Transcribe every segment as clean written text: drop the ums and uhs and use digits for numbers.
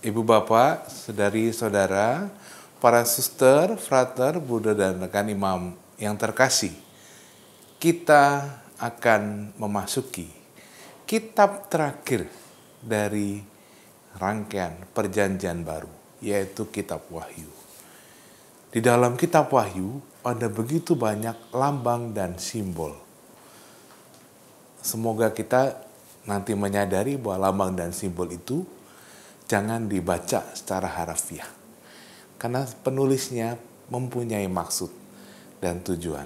Ibu bapak, saudari-saudara, para suster, frater, Buddha dan rekan imam yang terkasih, kita akan memasuki kitab terakhir dari rangkaian perjanjian baru, yaitu kitab Wahyu. Di dalam kitab Wahyu ada begitu banyak lambang dan simbol. Semoga kita nanti menyadari bahwa lambang dan simbol itu jangan dibaca secara harafiah, karena penulisnya mempunyai maksud dan tujuan.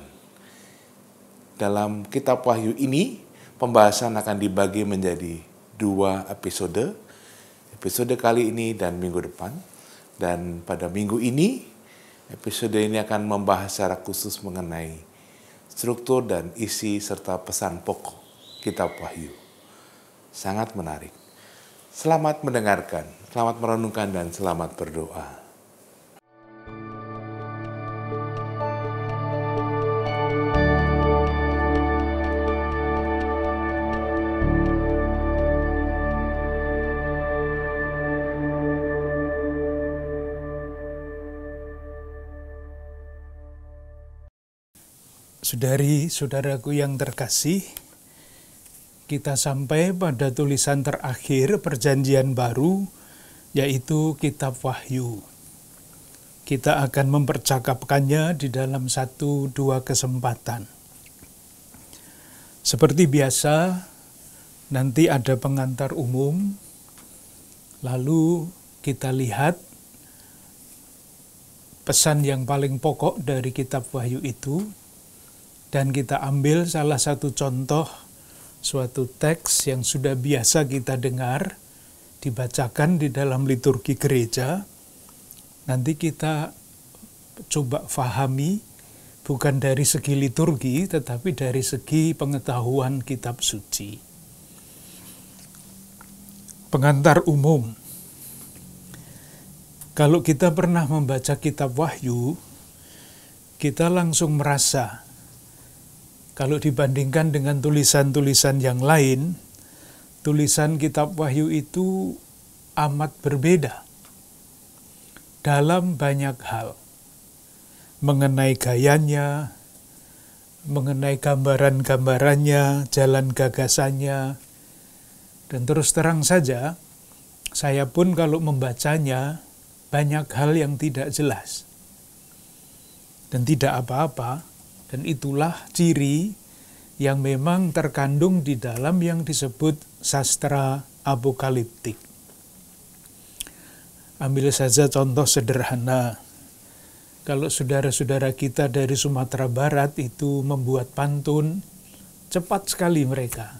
Dalam kitab Wahyu ini, pembahasan akan dibagi menjadi 2 episode. Episode kali ini dan minggu depan. Dan pada minggu ini, episode ini akan membahas secara khusus mengenai struktur dan isi serta pesan pokok kitab Wahyu. Sangat menarik. Selamat mendengarkan, selamat merenungkan, dan selamat berdoa. Saudari-saudaraku yang terkasih, kita sampai pada tulisan terakhir perjanjian baru, yaitu kitab Wahyu. Kita akan mempercakapkannya di dalam 1-2 kesempatan. Seperti biasa, nanti ada pengantar umum, lalu kita lihat pesan yang paling pokok dari kitab Wahyu itu, dan kita ambil salah satu contoh suatu teks yang sudah biasa kita dengar, dibacakan di dalam liturgi gereja. Nanti kita coba fahami, bukan dari segi liturgi, tetapi dari segi pengetahuan kitab suci. Pengantar umum. Kalau kita pernah membaca kitab Wahyu, kita langsung merasa, kalau dibandingkan dengan tulisan-tulisan yang lain, tulisan kitab Wahyu itu amat berbeda dalam banyak hal. Mengenai gayanya, mengenai gambaran-gambarannya, jalan gagasannya, dan terus terang saja, saya pun kalau membacanya, banyak hal yang tidak jelas dan tidak apa-apa. Dan itulah ciri yang memang terkandung di dalam yang disebut sastra apokaliptik. Ambil saja contoh sederhana. Kalau saudara-saudara kita dari Sumatera Barat itu membuat pantun, cepat sekali mereka.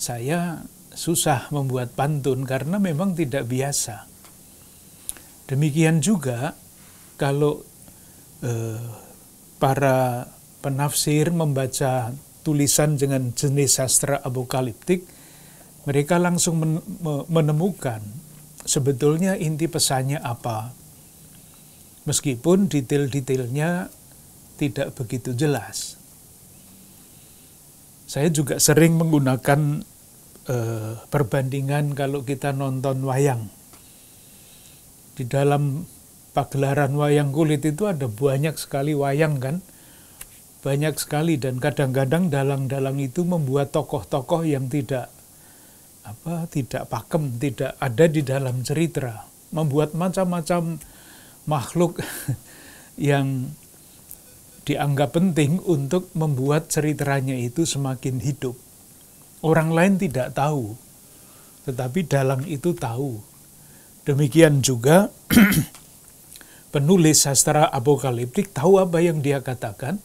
Saya susah membuat pantun karena memang tidak biasa. Demikian juga kalau para penafsir membaca tulisan dengan jenis sastra apokaliptik, mereka langsung menemukan sebetulnya inti pesannya apa. Meskipun detail-detailnya tidak begitu jelas. Saya juga sering menggunakan perbandingan kalau kita nonton wayang. Di dalam pagelaran wayang kulit itu ada banyak sekali wayang kan, banyak sekali, dan kadang-kadang dalang-dalang itu membuat tokoh-tokoh yang tidak pakem, tidak ada di dalam cerita, membuat macam-macam makhluk yang dianggap penting untuk membuat ceritanya itu semakin hidup. Orang lain tidak tahu, tetapi dalang itu tahu. Demikian juga penulis sastra apokaliptik tahu apa yang dia katakan,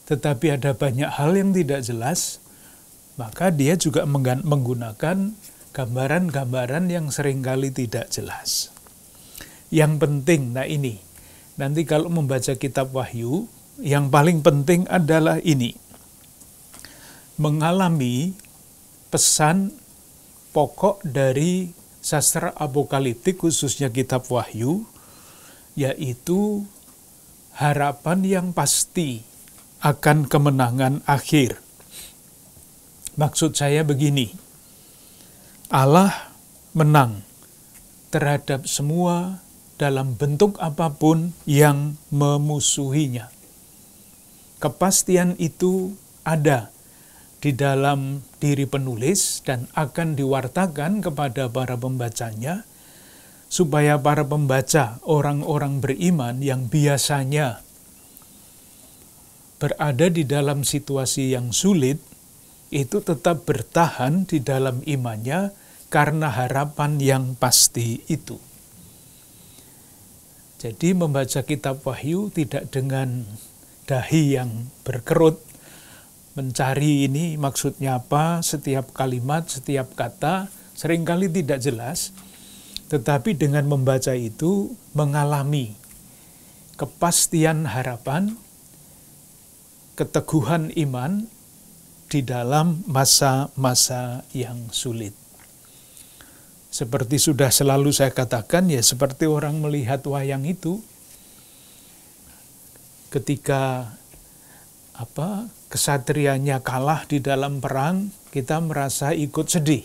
tetapi ada banyak hal yang tidak jelas, maka dia juga menggunakan gambaran-gambaran yang seringkali tidak jelas. Yang penting, ini, nanti kalau membaca kitab Wahyu, yang paling penting adalah ini, mengalami pesan pokok dari sastra apokaliptik, khususnya kitab Wahyu, yaitu harapan yang pasti akan kemenangan akhir. Maksud saya begini, Allah menang terhadap semua dalam bentuk apapun yang memusuhinya. Kepastian itu ada di dalam diri penulis dan akan diwartakan kepada para pembacanya, supaya para pembaca, orang-orang beriman yang biasanya berada di dalam situasi yang sulit, itu tetap bertahan di dalam imannya karena harapan yang pasti itu. Jadi membaca kitab Wahyu tidak dengan dahi yang berkerut, mencari ini maksudnya apa, setiap kalimat, setiap kata, seringkali tidak jelas, tetapi dengan membaca itu mengalami kepastian harapan, keteguhan iman di dalam masa-masa yang sulit. Seperti sudah selalu saya katakan, ya seperti orang melihat wayang itu, ketika kesatrianya kalah di dalam perang, kita merasa ikut sedih.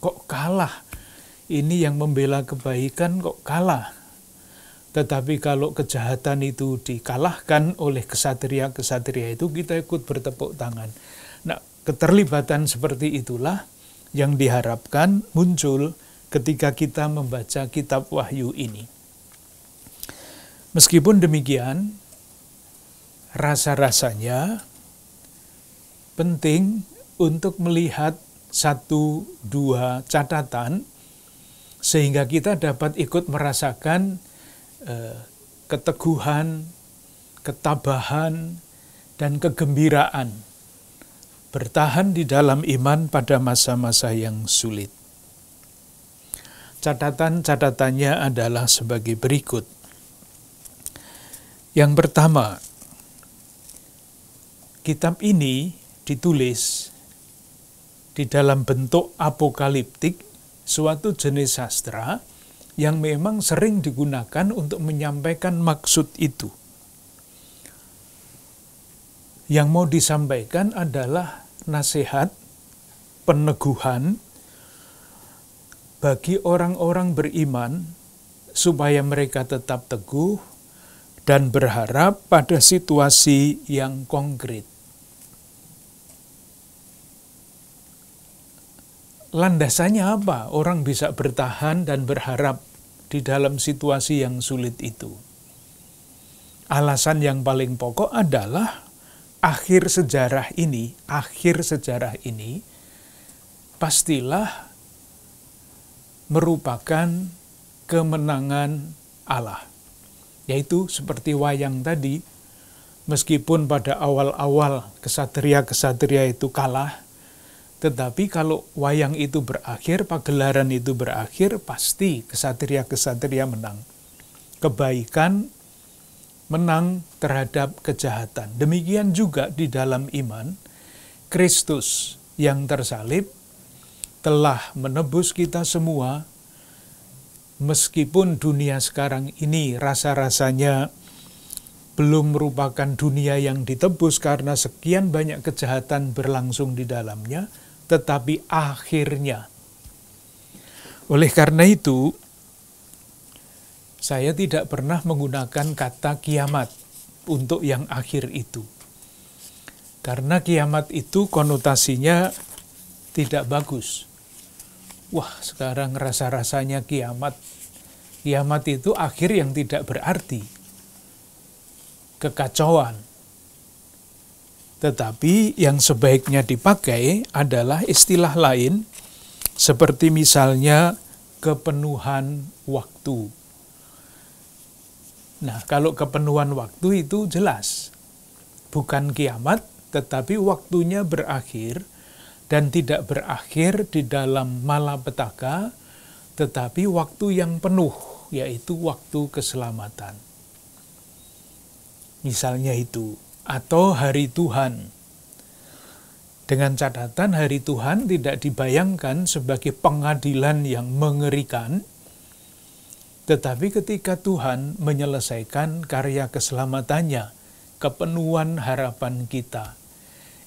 Kok kalah? Ini yang membela kebaikan kok kalah. Tetapi kalau kejahatan itu dikalahkan oleh kesatria-kesatria itu, kita ikut bertepuk tangan. Nah, keterlibatan seperti itulah yang diharapkan muncul ketika kita membaca kitab Wahyu ini. Meskipun demikian, rasa-rasanya penting untuk melihat 1-2 catatan sehingga kita dapat ikut merasakan keteguhan, ketabahan, dan kegembiraan bertahan di dalam iman pada masa-masa yang sulit. Catatan-catatannya adalah sebagai berikut. Yang pertama, kitab ini ditulis di dalam bentuk apokaliptik, suatu jenis sastra yang memang sering digunakan untuk menyampaikan maksud itu. Yang mau disampaikan adalah nasihat, peneguhan bagi orang-orang beriman supaya mereka tetap teguh dan berharap pada situasi yang konkret. Landasannya apa? Orang bisa bertahan dan berharap di dalam situasi yang sulit itu. Alasan yang paling pokok adalah akhir sejarah ini pastilah merupakan kemenangan Allah. Yaitu seperti wayang tadi, meskipun pada awal-awal kesatria-kesatria itu kalah, tetapi kalau wayang itu berakhir, pagelaran itu berakhir, pasti kesatria-kesatria menang. Kebaikan menang terhadap kejahatan. Demikian juga di dalam iman, Kristus yang tersalib telah menebus kita semua, meskipun dunia sekarang ini rasa-rasanya belum merupakan dunia yang ditebus karena sekian banyak kejahatan berlangsung di dalamnya, tetapi akhirnya. Oleh karena itu, saya tidak pernah menggunakan kata kiamat untuk yang akhir itu. Karena kiamat itu konotasinya tidak bagus. Wah, sekarang rasa-rasanya kiamat. Kiamat itu akhir yang tidak berarti. Kekacauan. Tetapi yang sebaiknya dipakai adalah istilah lain, seperti misalnya kepenuhan waktu. Nah, kalau kepenuhan waktu itu jelas. Bukan kiamat, tetapi waktunya berakhir, dan tidak berakhir di dalam malapetaka, tetapi waktu yang penuh, yaitu waktu keselamatan. Misalnya itu. Atau hari Tuhan. Dengan catatan hari Tuhan tidak dibayangkan sebagai pengadilan yang mengerikan, tetapi ketika Tuhan menyelesaikan karya keselamatannya, kepenuhan harapan kita,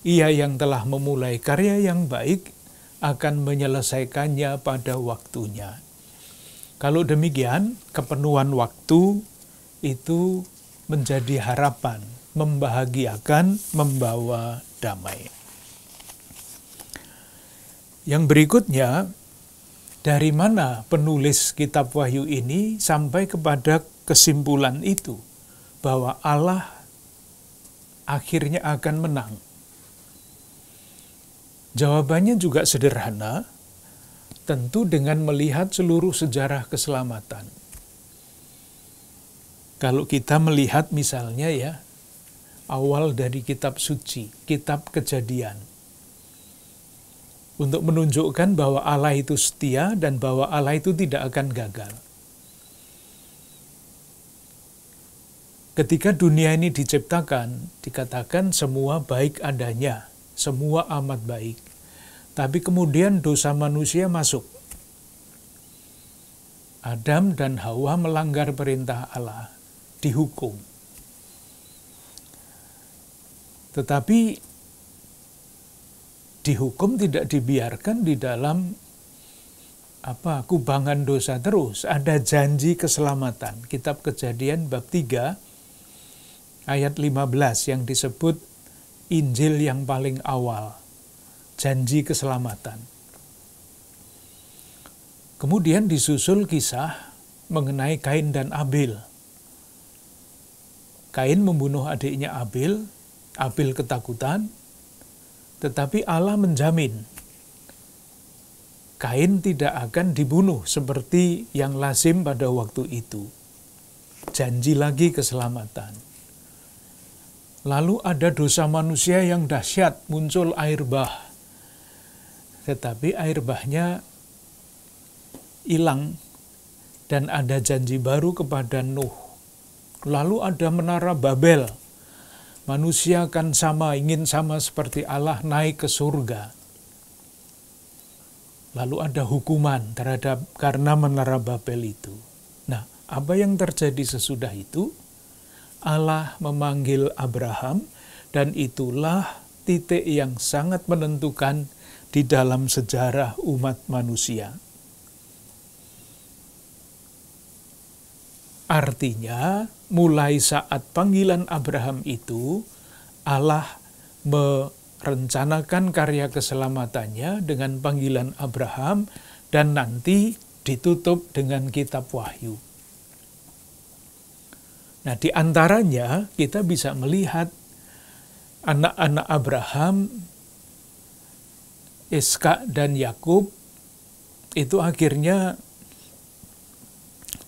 Ia yang telah memulai karya yang baik akan menyelesaikannya pada waktunya. Kalau demikian, kepenuhan waktu itu menjadi harapan, membahagiakan, membawa damai. Yang berikutnya, dari mana penulis kitab Wahyu ini sampai kepada kesimpulan itu, bahwa Allah akhirnya akan menang? Jawabannya juga sederhana, tentu dengan melihat seluruh sejarah keselamatan. Kalau kita melihat misalnya ya, awal dari kitab suci, kitab Kejadian, untuk menunjukkan bahwa Allah itu setia dan bahwa Allah itu tidak akan gagal. Ketika dunia ini diciptakan, dikatakan semua baik adanya, semua amat baik. Tapi kemudian dosa manusia masuk. Adam dan Hawa melanggar perintah Allah, dihukum. Tetapi dihukum tidak dibiarkan di dalam kubangan dosa terus. Ada janji keselamatan. Kitab Kejadian bab 3 ayat 15 yang disebut Injil yang paling awal. Janji keselamatan. Kemudian disusul kisah mengenai Kain dan Abel. Kain membunuh adiknya Abel, Abel ketakutan, tetapi Allah menjamin Kain tidak akan dibunuh seperti yang lazim pada waktu itu. Janji lagi keselamatan. Lalu ada dosa manusia yang dahsyat, muncul air bah. Tetapi air bahnya hilang dan ada janji baru kepada Nuh. Lalu ada menara Babel. Manusia akan ingin sama seperti Allah, naik ke surga. Lalu ada hukuman karena menara Babel itu. Nah, apa yang terjadi sesudah itu? Allah memanggil Abraham dan itulah titik yang sangat menentukan di dalam sejarah umat manusia. Artinya, mulai saat panggilan Abraham itu, Allah merencanakan karya keselamatannya dengan panggilan Abraham dan nanti ditutup dengan kitab Wahyu. Nah, di antaranya kita bisa melihat anak-anak Abraham, Iskak dan Yakub itu akhirnya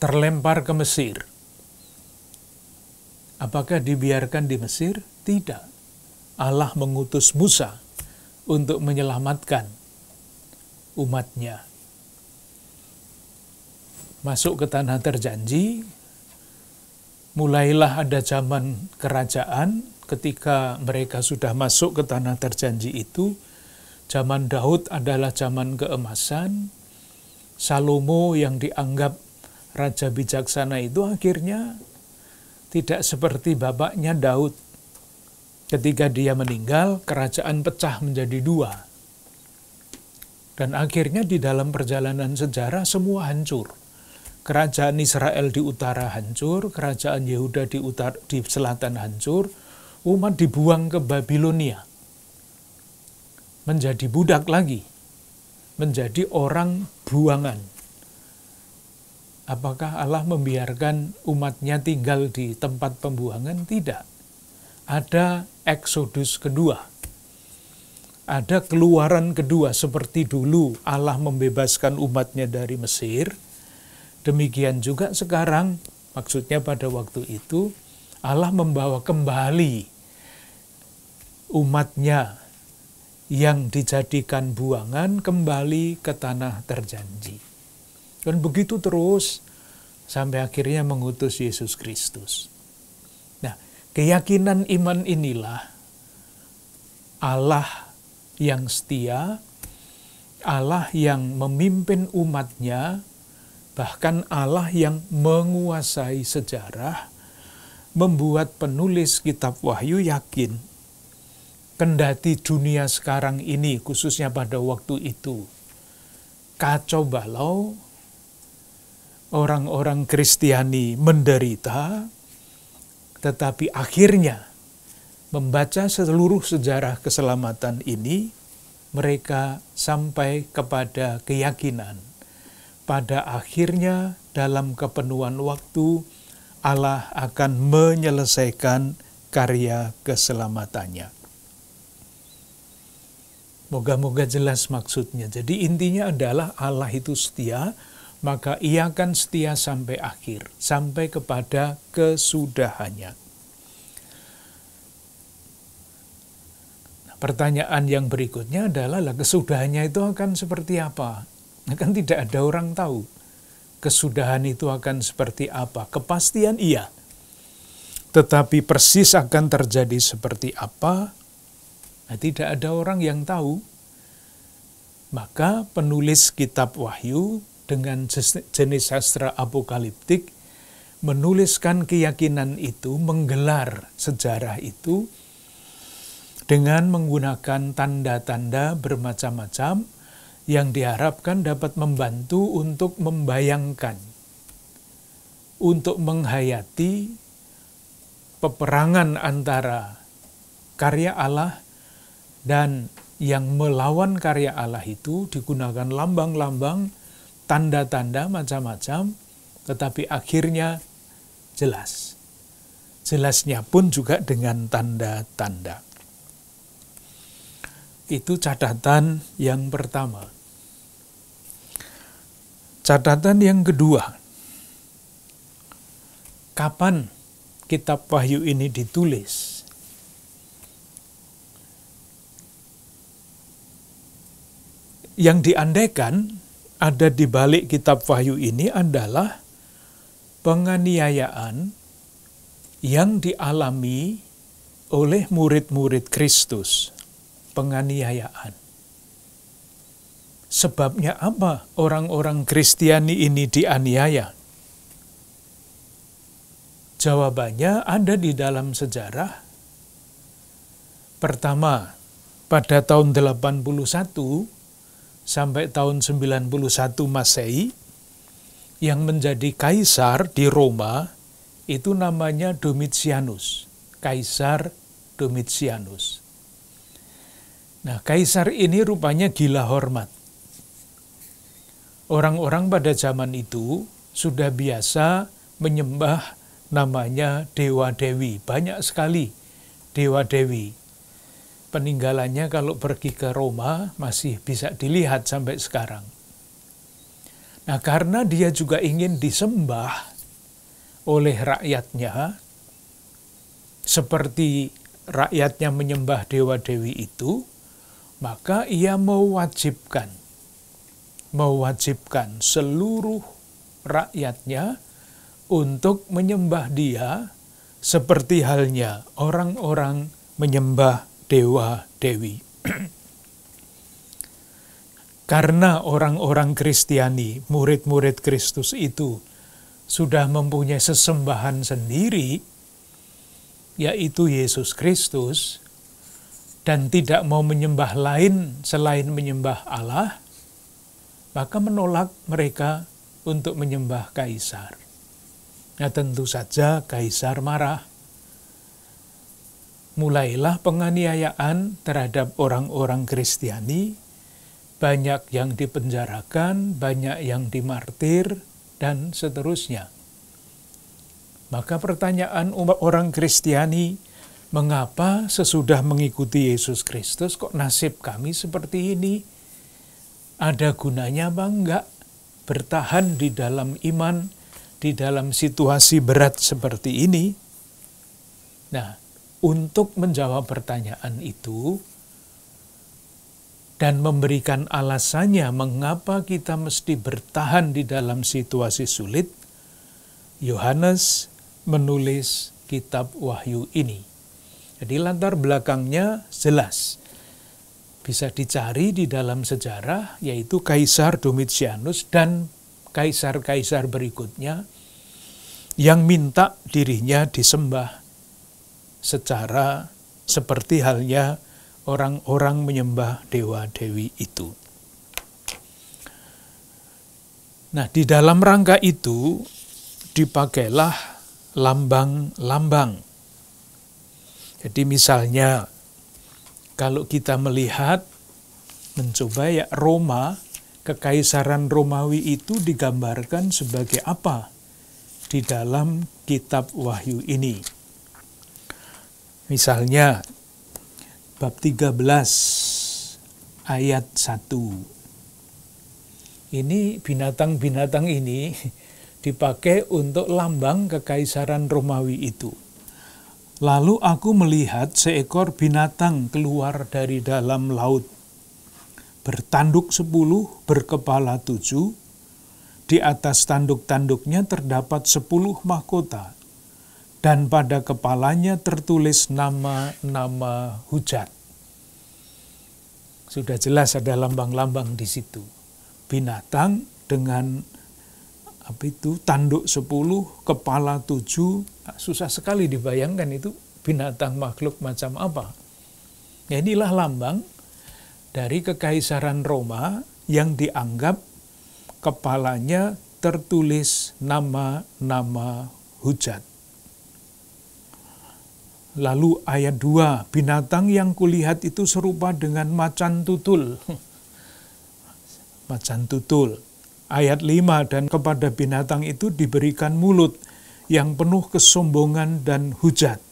terlempar ke Mesir. Apakah dibiarkan di Mesir? Tidak. Allah mengutus Musa untuk menyelamatkan umatnya. Masuk ke tanah terjanji, mulailah ada zaman kerajaan ketika mereka sudah masuk ke tanah terjanji itu. Zaman Daud adalah zaman keemasan. Salomo yang dianggap raja bijaksana itu akhirnya tidak seperti bapaknya Daud. Ketika dia meninggal, kerajaan pecah menjadi dua. Dan akhirnya di dalam perjalanan sejarah semua hancur. Kerajaan Israel di utara hancur, kerajaan Yehuda di selatan hancur, umat dibuang ke Babilonia. Menjadi budak lagi, menjadi orang buangan. Apakah Allah membiarkan umatnya tinggal di tempat pembuangan? Tidak. Ada eksodus kedua. Ada keluaran kedua seperti dulu Allah membebaskan umatnya dari Mesir. Demikian juga sekarang, maksudnya pada waktu itu, Allah membawa kembali umatnya yang dijadikan buangan kembali ke tanah terjanji. Dan begitu terus sampai akhirnya mengutus Yesus Kristus. Nah, keyakinan iman inilah Allah yang setia, Allah yang memimpin umatnya, bahkan Allah yang menguasai sejarah, membuat penulis kitab Wahyu yakin kendati dunia sekarang ini, khususnya pada waktu itu, kacau balau, orang-orang Kristiani menderita, tetapi akhirnya membaca seluruh sejarah keselamatan ini, mereka sampai kepada keyakinan. Pada akhirnya dalam kepenuhan waktu, Allah akan menyelesaikan karya keselamatannya. Moga-moga jelas maksudnya. Jadi intinya adalah Allah itu setia, maka Ia akan setia sampai akhir, sampai kepada kesudahannya. Nah, pertanyaan yang berikutnya adalah, kesudahannya itu akan seperti apa? Kan tidak ada orang tahu. Kesudahan itu akan seperti apa? Kepastian iya. Tetapi persis akan terjadi seperti apa? Nah, tidak ada orang yang tahu. Maka penulis kitab Wahyu dengan jenis sastra apokaliptik menuliskan keyakinan itu, menggelar sejarah itu dengan menggunakan tanda-tanda bermacam-macam yang diharapkan dapat membantu untuk membayangkan, untuk menghayati peperangan antara karya Allah dan yang melawan karya Allah itu. Digunakan lambang-lambang, tanda-tanda macam-macam, tetapi akhirnya jelas. Jelasnya pun juga dengan tanda-tanda. Itu catatan yang pertama. Catatan yang kedua, kapan kitab Wahyu ini ditulis? Yang diandaikan ada di balik kitab Wahyu ini adalah penganiayaan yang dialami oleh murid-murid Kristus. Penganiayaan. Sebabnya apa orang-orang Kristiani ini dianiaya? Jawabannya ada di dalam sejarah. Pertama, pada tahun 81 sampai tahun 91 Masehi, yang menjadi kaisar di Roma itu namanya Domitianus, Kaisar Domitianus. Nah, kaisar ini rupanya gila hormat. Orang-orang pada zaman itu sudah biasa menyembah namanya dewa-dewi. Banyak sekali dewa-dewi. Peninggalannya kalau pergi ke Roma masih bisa dilihat sampai sekarang. Nah, karena dia juga ingin disembah oleh rakyatnya, seperti rakyatnya menyembah dewa-dewi itu, maka ia mewajibkan seluruh rakyatnya untuk menyembah dia seperti halnya orang-orang menyembah dewa-dewi. Karena orang-orang Kristiani, murid-murid Kristus itu sudah mempunyai sesembahan sendiri, yaitu Yesus Kristus, dan tidak mau menyembah lain selain menyembah Allah, maka menolak mereka untuk menyembah kaisar. Nah, tentu saja kaisar marah. Mulailah penganiayaan terhadap orang-orang Kristiani, banyak yang dipenjarakan, banyak yang dimartir, dan seterusnya. Maka pertanyaan orang Kristiani, mengapa sesudah mengikuti Yesus Kristus kok nasib kami seperti ini? Ada gunanya apa enggak bertahan di dalam iman, di dalam situasi berat seperti ini? Nah, untuk menjawab pertanyaan itu dan memberikan alasannya mengapa kita mesti bertahan di dalam situasi sulit, Yohanes menulis kitab Wahyu ini. Jadi latar belakangnya jelas. Bisa dicari di dalam sejarah, yaitu Kaisar Domitianus dan kaisar-kaisar berikutnya yang minta dirinya disembah secara seperti halnya orang-orang menyembah dewa-dewi itu. Nah, di dalam rangka itu dipakailah lambang-lambang. Jadi misalnya kalau kita melihat, mencoba ya, Roma, Kekaisaran Romawi itu digambarkan sebagai apa di dalam kitab Wahyu ini. Misalnya bab 13 ayat 1. Ini binatang-binatang ini dipakai untuk lambang Kekaisaran Romawi itu. Lalu aku melihat seekor binatang keluar dari dalam laut, bertanduk 10, berkepala 7, di atas tanduk-tanduknya terdapat 10 mahkota, dan pada kepalanya tertulis nama-nama hujat. Sudah jelas ada lambang-lambang di situ. Binatang dengan tanduk 10, kepala 7, susah sekali dibayangkan itu binatang makhluk macam apa. Ya, inilah lambang dari Kekaisaran Roma yang dianggap kepalanya tertulis nama-nama hujat. Lalu ayat 2, binatang yang kulihat itu serupa dengan macan tutul. Macan tutul. Ayat 5, dan kepada binatang itu diberikan mulut yang penuh kesombongan dan hujat.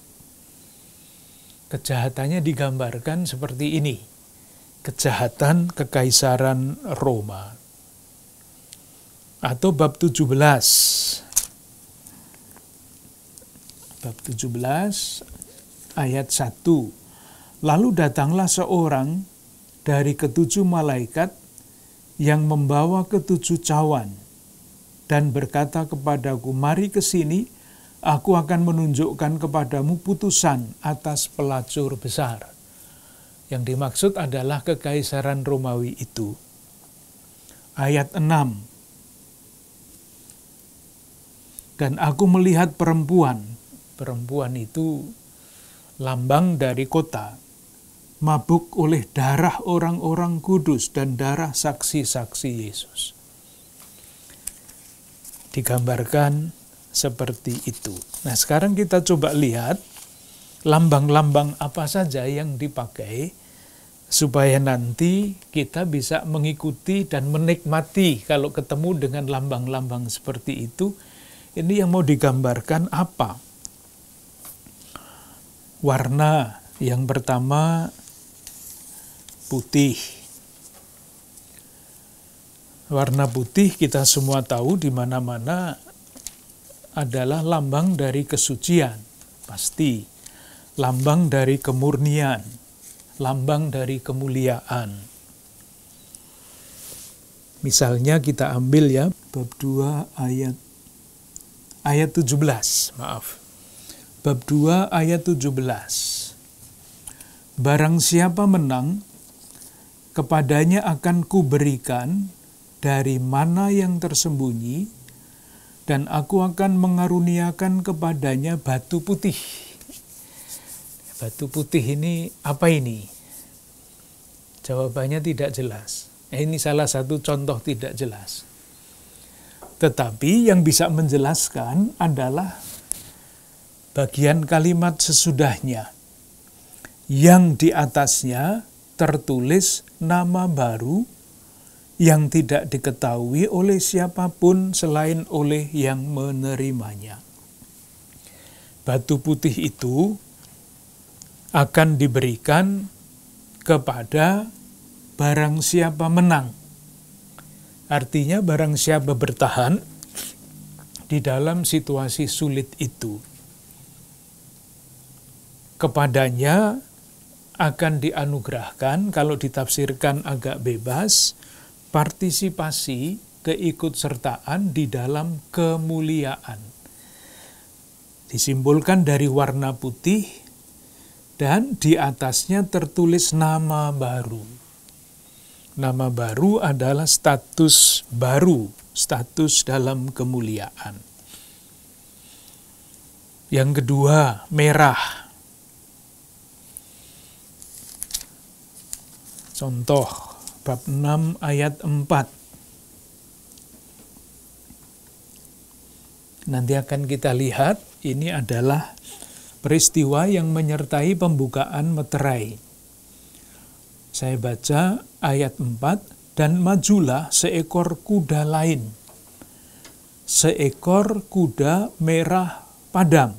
Kejahatannya digambarkan seperti ini. Kejahatan Kekaisaran Roma. Atau bab 17. Bab 17 ayat 1. Lalu datanglah seorang dari ketujuh malaikat yang membawa ketujuh cawan dan berkata kepadaku, mari ke sini, aku akan menunjukkan kepadamu putusan atas pelacur besar. Yang dimaksud adalah Kekaisaran Romawi itu. Ayat 6. Dan aku melihat perempuan. Perempuan itu lambang dari kota, mabuk oleh darah orang-orang kudus dan darah saksi-saksi Yesus. Digambarkan seperti itu. Nah, sekarang kita coba lihat lambang-lambang apa saja yang dipakai supaya nanti kita bisa mengikuti dan menikmati kalau ketemu dengan lambang-lambang seperti itu. Ini yang mau digambarkan apa? Warna yang pertama putih. Warna putih kita semua tahu di mana-mana adalah lambang dari kesucian, pasti. Lambang dari kemurnian, lambang dari kemuliaan. Misalnya kita ambil ya, bab 2 ayat 17, maaf. Bab 2 ayat 17. Barang siapa menang, kepadanya akan kuberikan dari mana yang tersembunyi, dan aku akan mengaruniakan kepadanya batu putih. Batu putih ini apa ini? Jawabannya tidak jelas. Ini salah satu contoh tidak jelas. Tetapi yang bisa menjelaskan adalah bagian kalimat sesudahnya, yang di atasnya tertulis nama baru yang tidak diketahui oleh siapapun selain oleh yang menerimanya. Batu putih itu akan diberikan kepada barang siapa menang. Artinya barang siapa bertahan di dalam situasi sulit itu, kepadanya akan dianugerahkan, kalau ditafsirkan agak bebas, partisipasi keikutsertaan di dalam kemuliaan. Disimbolkan dari warna putih dan di atasnya tertulis nama baru. Nama baru adalah status baru, status dalam kemuliaan. Yang kedua, merah. Contoh, bab 6 ayat 4. Nanti akan kita lihat, ini adalah peristiwa yang menyertai pembukaan meterai. Saya baca ayat 4, dan majulah seekor kuda lain, seekor kuda merah padam.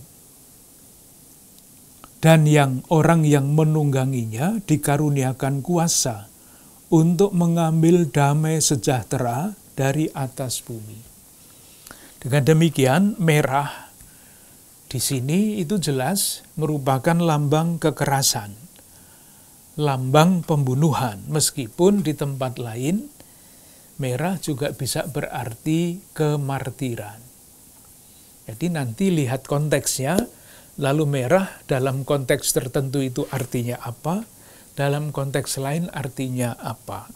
Dan orang yang menungganginya dikaruniakan kuasa untuk mengambil damai sejahtera dari atas bumi. Dengan demikian, merah di sini itu jelas merupakan lambang kekerasan, lambang pembunuhan, meskipun di tempat lain merah juga bisa berarti kemartiran. Jadi nanti lihat konteksnya, lalu merah dalam konteks tertentu itu artinya apa, dalam konteks lain artinya apa.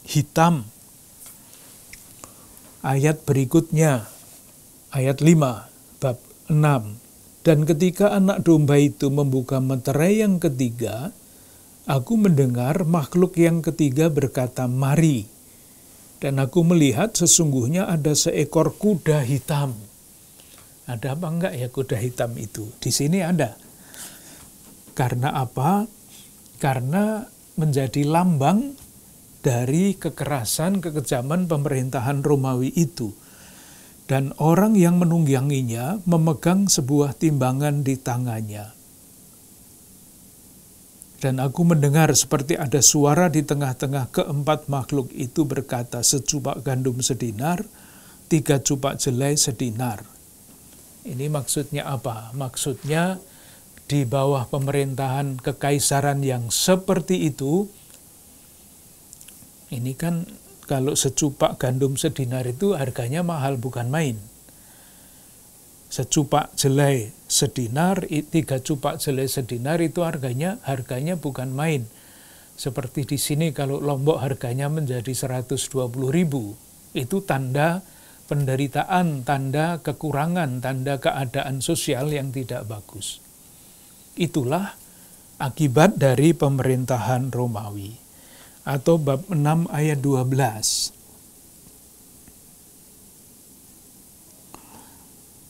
Hitam. Ayat berikutnya, ayat 5, bab 6. Dan ketika anak domba itu membuka meterai yang ketiga, aku mendengar makhluk yang ketiga berkata, "Mari." Dan aku melihat sesungguhnya ada seekor kuda hitam. Ada apa enggak ya kuda hitam itu? Di sini ada. Karena apa? Karena menjadi lambang dari kekerasan, kekejaman pemerintahan Romawi itu. Dan orang yang menungganginya memegang sebuah timbangan di tangannya. Dan aku mendengar seperti ada suara di tengah-tengah keempat makhluk itu berkata, "Secupak gandum sedinar, 3 cupak jelai sedinar." Ini maksudnya apa? Maksudnya di bawah pemerintahan kekaisaran yang seperti itu, ini kan kalau secupak gandum sedinar itu harganya mahal, bukan main. Secupak jelai sedinar, 3 cupak jelai sedinar itu harganya bukan main. Seperti di sini kalau Lombok harganya menjadi 120.000, itu tanda penderitaan, tanda kekurangan, tanda keadaan sosial yang tidak bagus. Itulah akibat dari pemerintahan Romawi. Atau bab 6 ayat 12.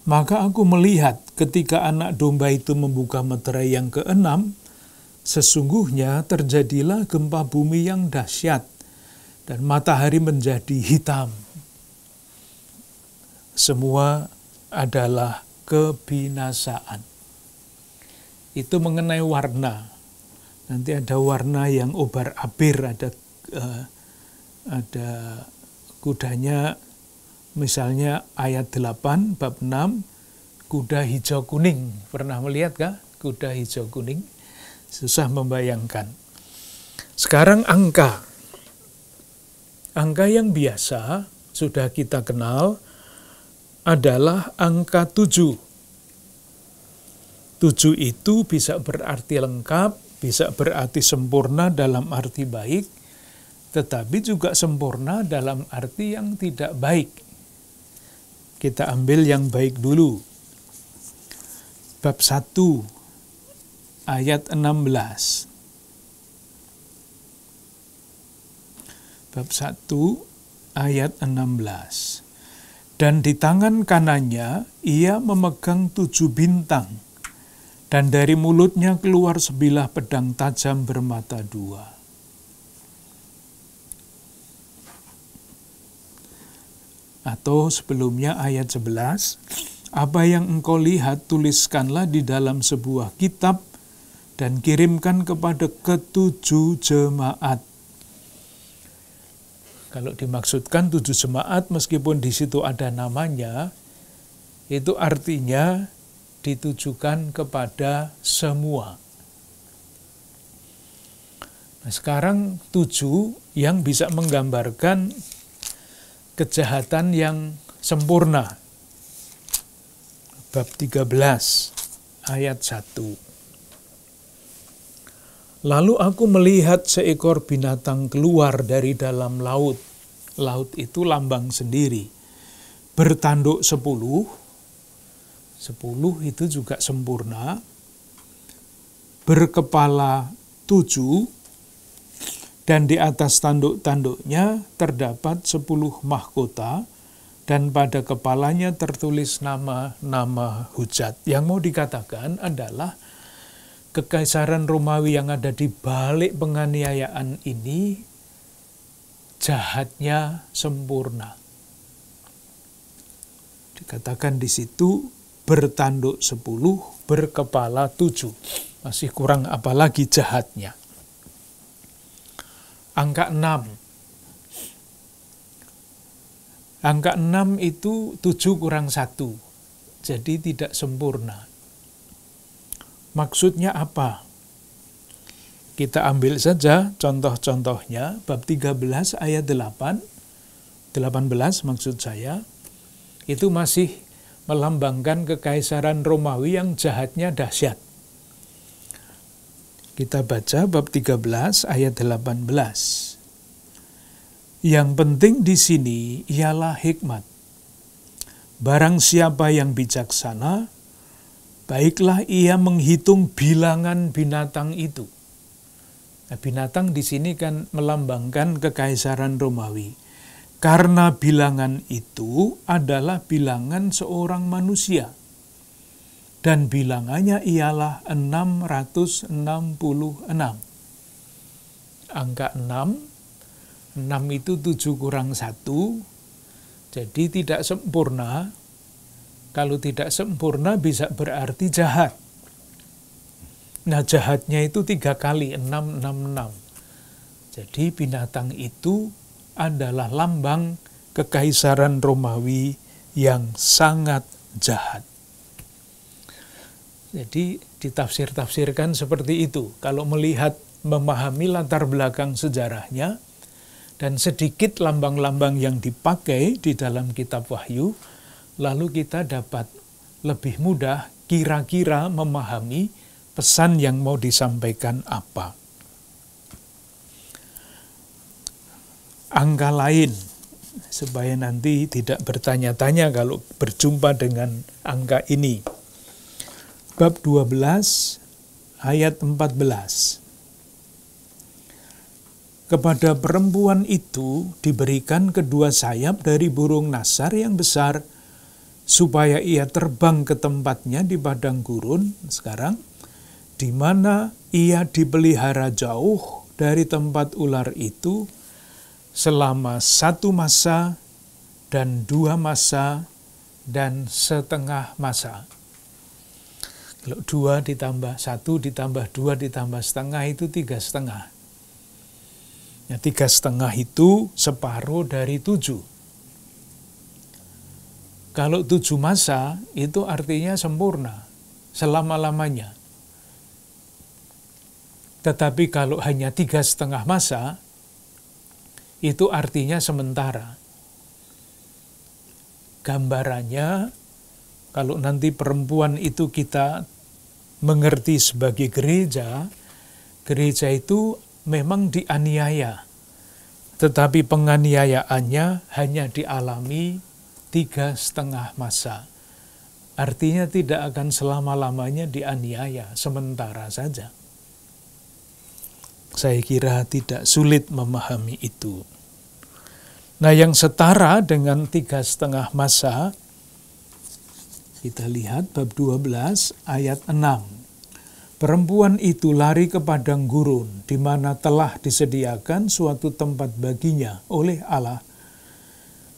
Maka aku melihat ketika anak domba itu membuka meterai yang ke-6, sesungguhnya terjadilah gempa bumi yang dahsyat, dan matahari menjadi hitam. Semua adalah kebinasaan. Itu mengenai warna. Nanti ada warna yang obar-abir, ada kudanya, misalnya ayat 8, bab 6, kuda hijau kuning. Pernah melihat kah kuda hijau kuning? Susah membayangkan. Sekarang angka. Angka yang biasa sudah kita kenal adalah angka 7. 7 itu bisa berarti lengkap, bisa berarti sempurna dalam arti baik, tetapi juga sempurna dalam arti yang tidak baik. Kita ambil yang baik dulu. Bab 1, ayat 16. Bab 1, ayat 16. Dan di tangan kanannya ia memegang 7 bintang, dan dari mulutnya keluar sebilah pedang tajam bermata 2. Atau sebelumnya ayat 11, apa yang engkau lihat tuliskanlah di dalam sebuah kitab dan kirimkan kepada ke-7 jemaat. Kalau dimaksudkan 7 jemaat, meskipun di situ ada namanya, itu artinya ditujukan kepada semua. Nah, sekarang 7 yang bisa menggambarkan kejahatan yang sempurna. Bab 13, ayat 1. Lalu aku melihat seekor binatang keluar dari dalam laut. Laut itu lambang sendiri. Bertanduk 10. 10 itu juga sempurna. Berkepala 7. Dan di atas tanduk-tanduknya terdapat 10 mahkota dan pada kepalanya tertulis nama-nama hujat. Yang mau dikatakan adalah kekaisaran Romawi yang ada di balik penganiayaan ini jahatnya sempurna. Dikatakan di situ bertanduk 10, berkepala 7. Masih kurang apa lagi jahatnya. Angka 6. Angka 6 itu 7 kurang 1. Jadi tidak sempurna. Maksudnya apa? Kita ambil saja contoh-contohnya. Bab 13 ayat 18 maksud saya. Itu masih melambangkan kekaisaran Romawi yang jahatnya dahsyat. Kita baca bab 13 ayat 18. Yang penting di sini ialah hikmat. Barang siapa yang bijaksana, baiklah ia menghitung bilangan binatang itu. Nah, binatang di sini kan melambangkan kekaisaran Romawi. Karena bilangan itu adalah bilangan seorang manusia. Dan bilangannya ialah 666. Angka 6 itu 7 kurang 1, jadi tidak sempurna. Kalau tidak sempurna bisa berarti jahat. Nah, jahatnya itu 3 kali, 666. Jadi binatang itu adalah lambang kekaisaran Romawi yang sangat jahat. Jadi ditafsir-tafsirkan seperti itu. Kalau melihat, memahami latar belakang sejarahnya, dan sedikit lambang-lambang yang dipakai di dalam kitab Wahyu, lalu kita dapat lebih mudah kira-kira memahami pesan yang mau disampaikan apa. Angka lain, supaya nanti tidak bertanya-tanya kalau berjumpa dengan angka ini. Bab 12 ayat 14. Kepada perempuan itu diberikan kedua sayap dari burung nasar yang besar, supaya ia terbang ke tempatnya di padang gurun, sekarang, di mana ia dipelihara jauh dari tempat ular itu, selama 1 masa, dan 2 masa, dan setengah masa. Kalau 2 ditambah 1 ditambah 2 ditambah setengah itu 3,5. Ya, 3,5 itu separuh dari 7. Kalau 7 masa itu artinya sempurna, selama-lamanya. Tetapi kalau hanya 3,5 masa, itu artinya sementara. Gambarannya, kalau nanti perempuan itu kita mengerti sebagai gereja, gereja itu memang dianiaya, tetapi penganiayaannya hanya dialami 3,5 masa. Artinya tidak akan selama-lamanya dianiaya, sementara saja. Saya kira tidak sulit memahami itu. Nah, yang setara dengan 3,5 masa, kita lihat bab 12 ayat 6. Perempuan itu lari ke padang gurun, di mana telah disediakan suatu tempat baginya oleh Allah,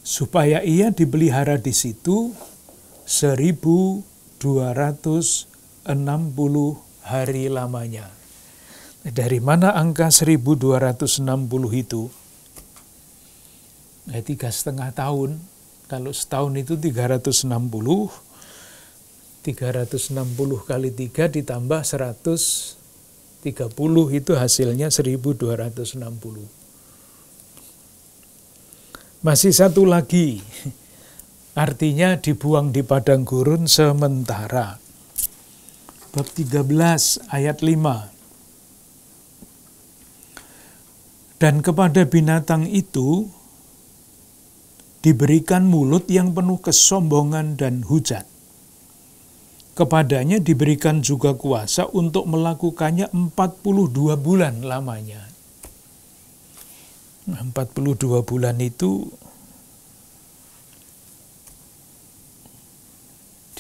supaya ia dipelihara di situ 1.260 hari lamanya. Dari mana angka 1.260 itu? 3,5 tahun. Kalau setahun itu 360, 360 kali 3 ditambah 130 itu hasilnya 1.260. Masih satu lagi, artinya dibuang di padang gurun sementara. Bab 13 ayat 5. Dan kepada binatang itu diberikan mulut yang penuh kesombongan dan hujat. Kepadanya diberikan juga kuasa untuk melakukannya 42 bulan lamanya. 42 bulan itu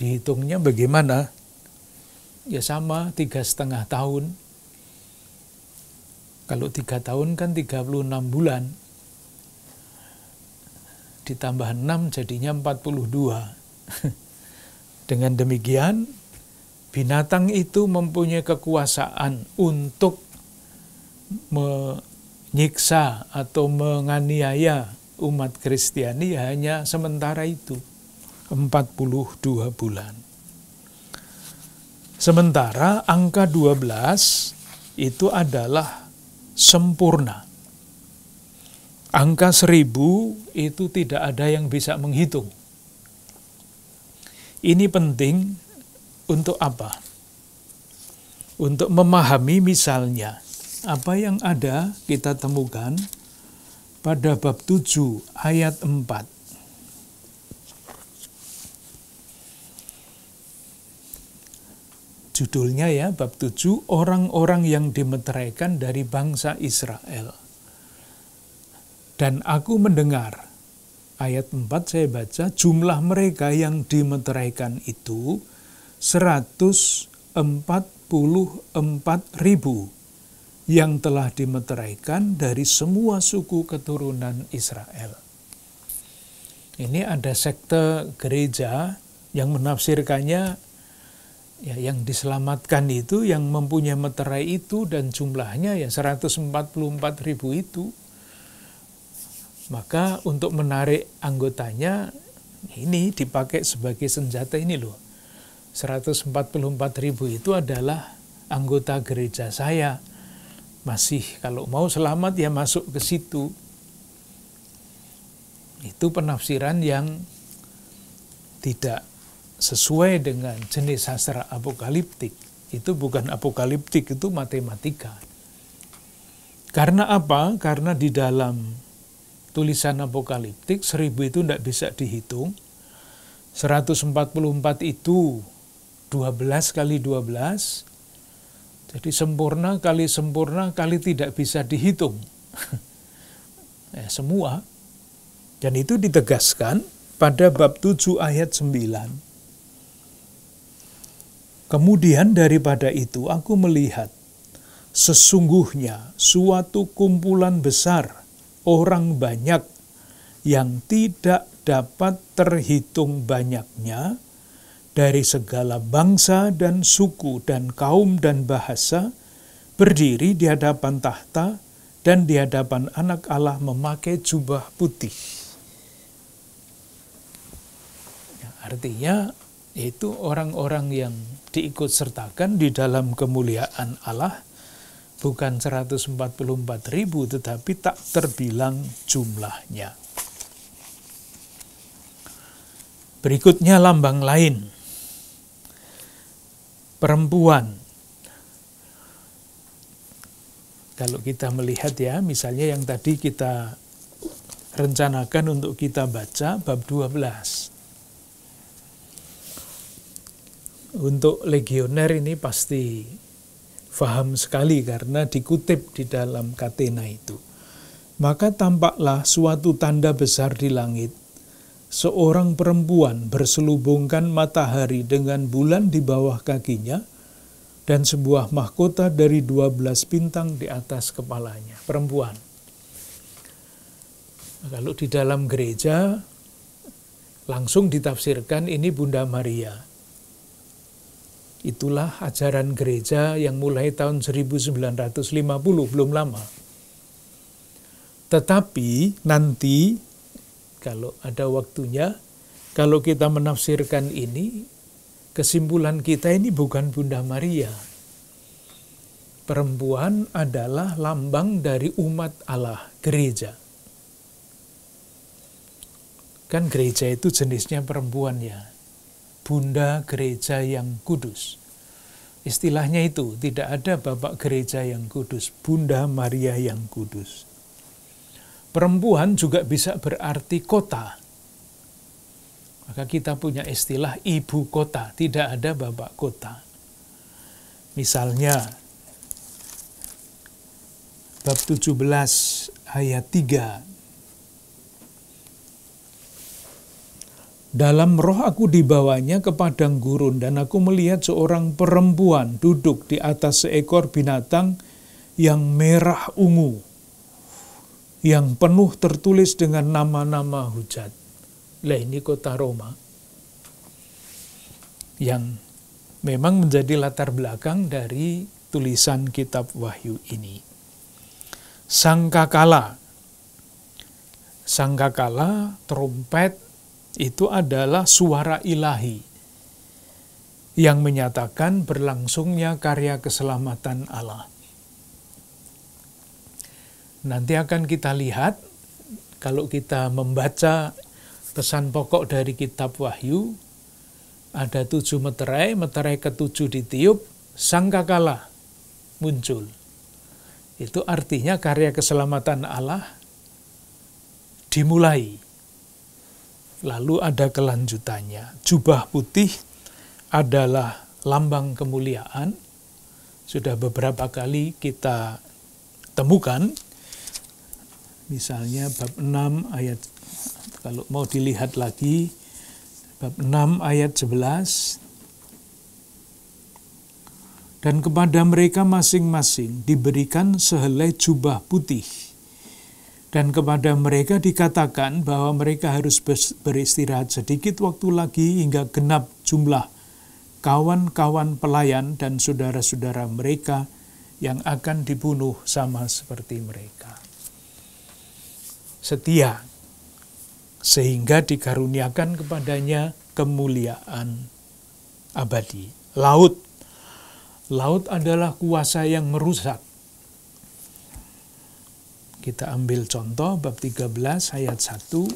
Dihitungnya bagaimana? Ya sama, 3,5 tahun. Kalau 3 tahun kan 36 bulan. Ditambah 6 jadinya 42. Dengan demikian, binatang itu mempunyai kekuasaan untuk menyiksa atau menganiaya umat Kristiani hanya sementara itu, 42 bulan. Sementara angka 12 itu adalah sempurna. Angka 1000 itu tidak ada yang bisa menghitung. Ini penting untuk apa? Untuk memahami misalnya apa yang ada kita temukan pada bab 7 ayat 4. Judulnya ya, bab 7, orang-orang yang dimeteraikan dari bangsa Israel. Dan aku mendengar, ayat 4 saya baca, jumlah mereka yang dimeteraikan itu 144.000 yang telah dimeteraikan dari semua suku keturunan Israel. Ini ada sekte gereja yang menafsirkannya, ya, yang diselamatkan itu, yang mempunyai meterai itu, dan jumlahnya ya 144.000 itu. Maka untuk menarik anggotanya, ini dipakai sebagai senjata ini loh. 144.000 itu adalah anggota gereja saya. Masih kalau mau selamat ya masuk ke situ. Itu penafsiran yang tidak sesuai dengan jenis sastra apokaliptik. Itu bukan apokaliptik, itu matematika. Karena apa? Karena di dalam tulisan apokaliptik 1000 itu tidak bisa dihitung. 144 itu 12 kali 12. Jadi sempurna kali tidak bisa dihitung. Ya, semua. Dan itu ditegaskan pada bab 7 ayat 9. Kemudian daripada itu aku melihat sesungguhnya suatu kumpulan besar orang banyak yang tidak dapat terhitung banyaknya dari segala bangsa dan suku dan kaum dan bahasa berdiri di hadapan tahta dan di hadapan Anak Allah memakai jubah putih. Ya, artinya itu orang-orang yang diikut sertakan di dalam kemuliaan Allah. Bukan 144.000, tetapi tak terbilang jumlahnya. Berikutnya lambang lain. Perempuan. Kalau kita melihat ya, misalnya yang tadi kita rencanakan untuk kita baca, bab 12. Untuk legioner ini pasti faham sekali karena dikutip di dalam Katena itu. Maka tampaklah suatu tanda besar di langit. Seorang perempuan berselubungkan matahari dengan bulan di bawah kakinya dan sebuah mahkota dari 12 bintang di atas kepalanya. Perempuan. Nah, kalau di dalam gereja langsung ditafsirkan ini Bunda Maria. Itulah ajaran gereja yang mulai tahun 1950, belum lama. Tetapi nanti, kalau ada waktunya, kalau kita menafsirkan ini, kesimpulan kita ini bukan Bunda Maria. Perempuan adalah lambang dari umat Allah, gereja. Kan gereja itu jenisnya perempuan ya. Bunda gereja yang kudus. Istilahnya itu, tidak ada Bapak gereja yang kudus, Bunda Maria yang kudus. Perempuan juga bisa berarti kota. Maka kita punya istilah ibu kota, tidak ada Bapak kota. Misalnya, bab 17 ayat 3. Dalam roh aku dibawanya ke padang gurun, dan aku melihat seorang perempuan duduk di atas seekor binatang yang merah ungu, yang penuh tertulis dengan nama-nama hujat. Lah ini kota Roma, yang memang menjadi latar belakang dari tulisan kitab Wahyu ini. Sangkakala, trompet, itu adalah suara ilahi yang menyatakan berlangsungnya karya keselamatan Allah. Nanti akan kita lihat, kalau kita membaca pesan pokok dari kitab Wahyu, ada 7 meterai, meterai ke-7 ditiup, sangkakala muncul. Itu artinya karya keselamatan Allah dimulai. Lalu ada kelanjutannya. Jubah putih adalah lambang kemuliaan. Sudah beberapa kali kita temukan. Misalnya bab 6 ayat, kalau mau dilihat lagi, bab 6 ayat 11. Dan kepada mereka masing-masing diberikan sehelai jubah putih. Dan kepada mereka dikatakan bahwa mereka harus beristirahat sedikit waktu lagi hingga genap jumlah kawan-kawan pelayan dan saudara-saudara mereka yang akan dibunuh sama seperti mereka. Setia, sehingga dikaruniakan kepadanya kemuliaan abadi. Laut adalah kuasa yang merusak. Kita ambil contoh bab 13 ayat 1.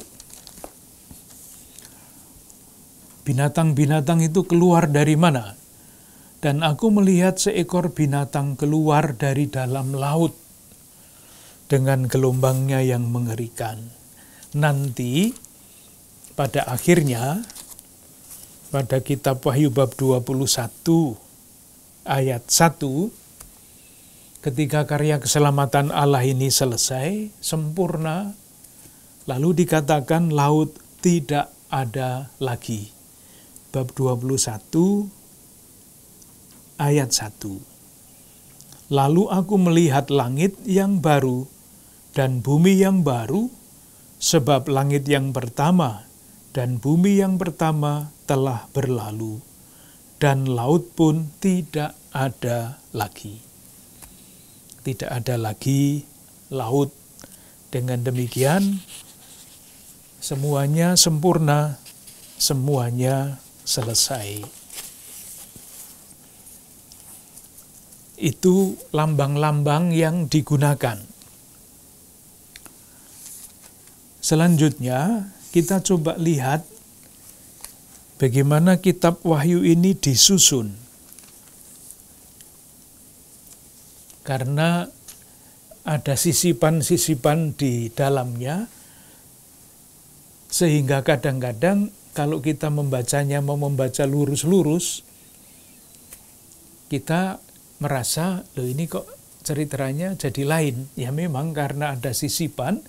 Binatang-binatang itu keluar dari mana? Dan aku melihat seekor binatang keluar dari dalam laut dengan gelombangnya yang mengerikan. Nanti pada akhirnya, pada kitab Wahyu bab 21 ayat 1, ketika karya keselamatan Allah ini selesai, sempurna, lalu dikatakan laut tidak ada lagi. Bab 21 ayat 1. Lalu aku melihat langit yang baru dan bumi yang baru, sebab langit yang pertama dan bumi yang pertama telah berlalu, dan laut pun tidak ada lagi. Tidak ada lagi laut. Dengan demikian, semuanya sempurna, semuanya selesai. Itu lambang-lambang yang digunakan. Selanjutnya, kita coba lihat bagaimana kitab Wahyu ini disusun. Karena ada sisipan-sisipan di dalamnya, sehingga kadang-kadang kalau kita membacanya mau membaca lurus-lurus, kita merasa, loh ini kok ceritanya jadi lain. Ya memang karena ada sisipan